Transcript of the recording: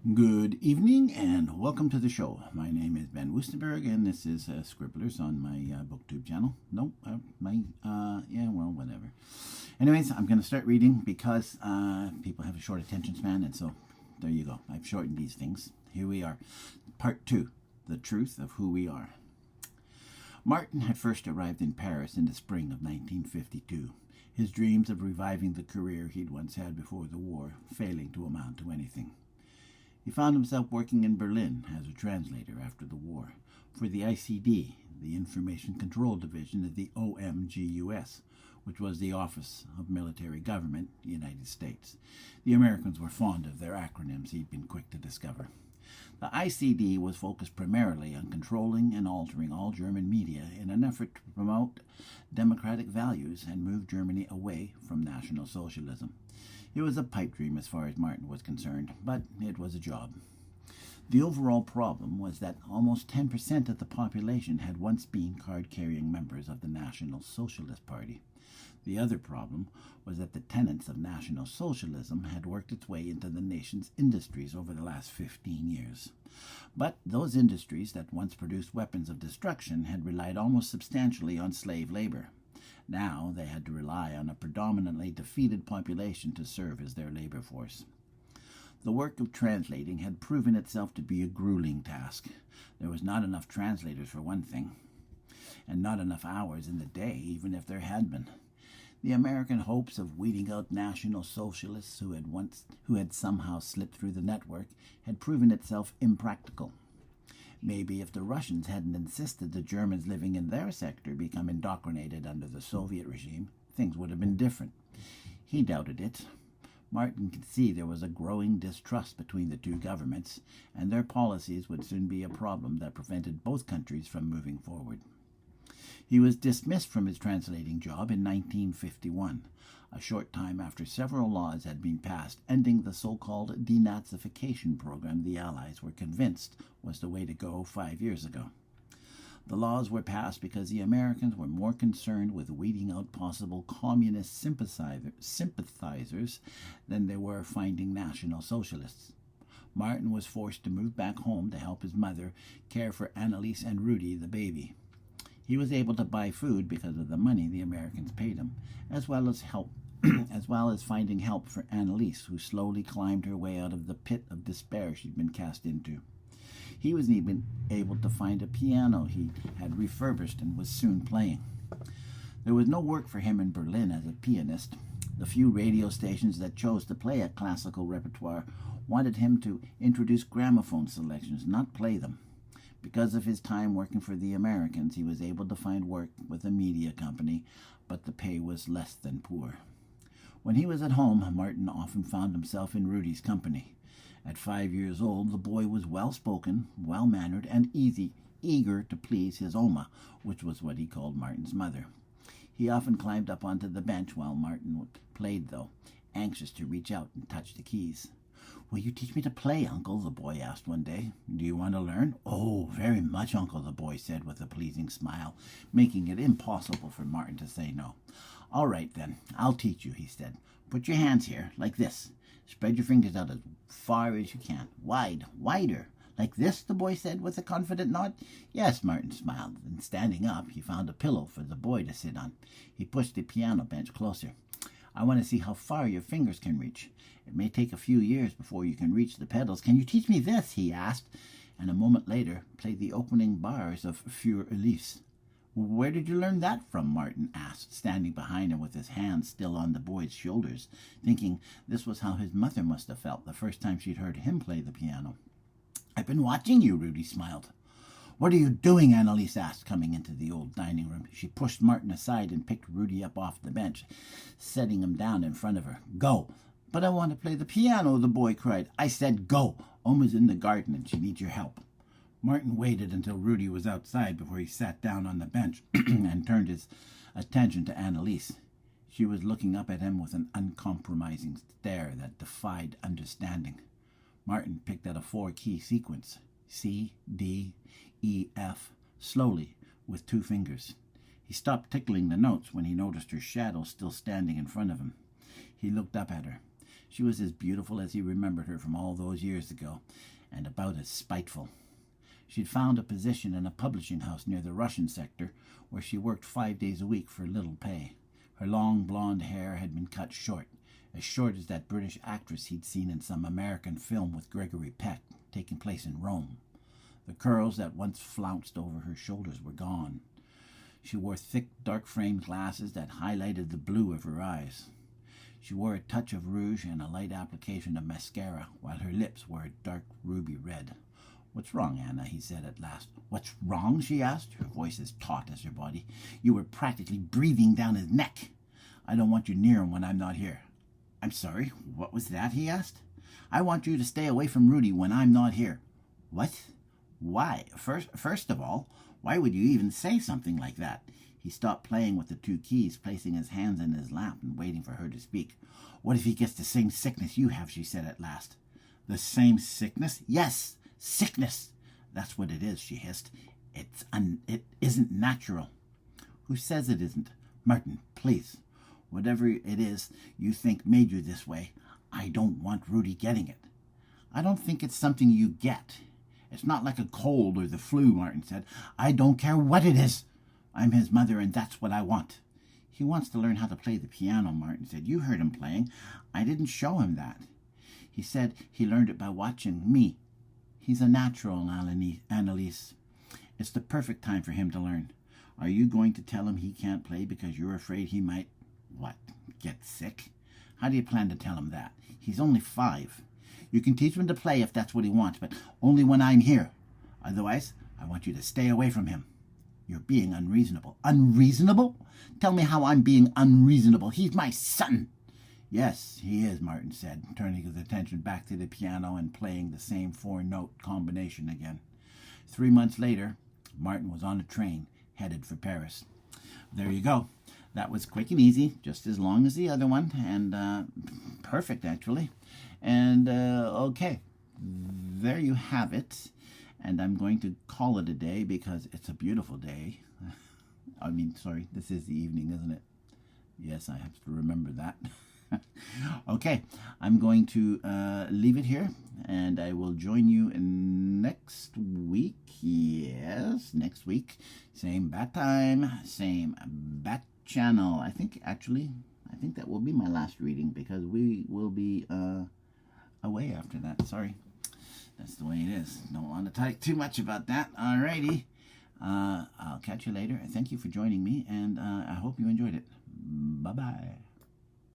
Good evening and welcome to the show. My name is Ben Wustenberg and this is Scribblers on my BookTube channel. Nope, whatever. Anyways, I'm going to start reading because people have a short attention span, and so there you go. I've shortened these things. Here we are. Part 2, The Truth of Who We Are. Martin had first arrived in Paris in the spring of 1952, his dreams of reviving the career he'd once had before the war failing to amount to anything. He found himself working in Berlin as a translator after the war for the ICD, the Information Control Division of the OMGUS, which was the Office of Military Government, United States. The Americans were fond of their acronyms, he'd been quick to discover. The ICD was focused primarily on controlling and altering all German media in an effort to promote democratic values and move Germany away from National Socialism. It was a pipe dream as far as Martin was concerned, but it was a job. The overall problem was that almost 10% of the population had once been card-carrying members of the National Socialist Party. The other problem was that the tenets of National Socialism had worked its way into the nation's industries over the last 15 years. But those industries that once produced weapons of destruction had relied almost substantially on slave labor. Now they had to rely on a predominantly defeated population to serve as their labor force. The work of translating had proven itself to be a grueling task. There was not enough translators for one thing, and not enough hours in the day, even if there had been. The American hopes of weeding out National Socialists who had somehow slipped through the network had proven itself impractical. Maybe if the Russians hadn't insisted the Germans living in their sector become indoctrinated under the Soviet regime, things would have been different. He doubted it. Martin could see there was a growing distrust between the two governments, and their policies would soon be a problem that prevented both countries from moving forward. He was dismissed from his translating job in 1951, a short time after several laws had been passed ending the so-called denazification program the Allies were convinced was the way to go 5 years ago. The laws were passed because the Americans were more concerned with weeding out possible communist sympathizers than they were finding National Socialists. Martin was forced to move back home to help his mother care for Anneliese and Rudy, the baby. He was able to buy food because of the money the Americans paid him, as well as finding help for Anneliese, who slowly climbed her way out of the pit of despair she'd been cast into. He was even able to find a piano he had refurbished and was soon playing. There was no work for him in Berlin as a pianist. The few radio stations that chose to play a classical repertoire wanted him to introduce gramophone selections, not play them. Because of his time working for the Americans, he was able to find work with a media company, but the pay was less than poor. When he was at home, Martin often found himself in Rudy's company. At 5 years old, the boy was well-spoken, well-mannered, and eager to please his Oma, which was what he called Martin's mother. He often climbed up onto the bench while Martin played, though, anxious to reach out and touch the keys. "Will you teach me to play, Uncle?" the boy asked one day. "Do you want to learn?" "Oh, very much, Uncle," the boy said with a pleasing smile, making it impossible for Martin to say no. "All right, then, I'll teach you," he said. "Put your hands here, like this. Spread your fingers out as far as you can. Wider. Like this?" the boy said with a confident nod. "Yes," Martin smiled, and standing up, he found a pillow for the boy to sit on. He pushed the piano bench closer. "I want to see how far your fingers can reach. It may take a few years before you can reach the pedals. Can you teach me this?" he asked, and a moment later played the opening bars of Für Elise. "Where did you learn that from?" Martin asked, standing behind him with his hands still on the boy's shoulders, thinking this was how his mother must have felt the first time she'd heard him play the piano. "I've been watching you," Rudy smiled. "What are you doing?" Anneliese asked, coming into the old dining room. She pushed Martin aside and picked Rudy up off the bench, setting him down in front of her. "Go." "But I want to play the piano," the boy cried. "I said go. Oma's in the garden and she needs your help." Martin waited until Rudy was outside before he sat down on the bench and turned his attention to Anneliese. She was looking up at him with an uncompromising stare that defied understanding. Martin picked out a 4-key sequence, C, D, E, F, slowly, with 2 fingers. He stopped tickling the notes when he noticed her shadow still standing in front of him. He looked up at her. She was as beautiful as he remembered her from all those years ago, and about as spiteful. She'd found a position in a publishing house near the Russian sector, where she worked 5 days a week for little pay. Her long blonde hair had been cut short as that British actress he'd seen in some American film with Gregory Peck, taking place in Rome. The curls that once flounced over her shoulders were gone. She wore thick, dark-framed glasses that highlighted the blue of her eyes. She wore a touch of rouge and a light application of mascara, while her lips were a dark ruby red. "What's wrong, Anna?" he said at last. "What's wrong?" she asked, her voice as taut as her body. "You were practically breathing down his neck. I don't want you near him when I'm not here." "I'm sorry, what was that?" he asked. "I want you to stay away from Rudy when I'm not here." "What? Why? First of all, why would you even say something like that?" He stopped playing with the 2 keys, placing his hands in his lap and waiting for her to speak. "What if he gets the same sickness you have?" she said at last. "The same sickness?" "Yes, sickness. That's what it is," she hissed. It isn't natural." "Who says it isn't?" "Martin, please. Whatever it is you think made you this way, I don't want Rudy getting it." "I don't think it's something you get. It's not like a cold or the flu," Martin said. "I don't care what it is. I'm his mother, and that's what I want." "He wants to learn how to play the piano," Martin said. "You heard him playing. I didn't show him that." "He said he learned it by watching me. He's a natural, Annalise. It's the perfect time for him to learn. Are you going to tell him he can't play because you're afraid he might, get sick? How do you plan to tell him that? He's only 5. You can teach him to play if that's what he wants, but only when I'm here. Otherwise, I want you to stay away from him." "You're being unreasonable." "Unreasonable? Tell me how I'm being unreasonable. He's my son." "Yes, he is," Martin said, turning his attention back to the piano and playing the same 4-note combination again. 3 months later, Martin was on a train, headed for Paris. There you go. That was quick and easy, just as long as the other one, and perfect, actually. And, okay, there you have it. And I'm going to call it a day because it's a beautiful day. Sorry, this is the evening, isn't it? Yes, I have to remember that. Okay, I'm going to leave it here, and I will join you next week. Yes, next week. Same bat time, same bat channel. I think that will be my last reading because we will be away after that. Sorry. That's the way it is. Don't want to talk too much about that. Alrighty. I'll catch you later. Thank you for joining me, and I hope you enjoyed it. Bye-bye.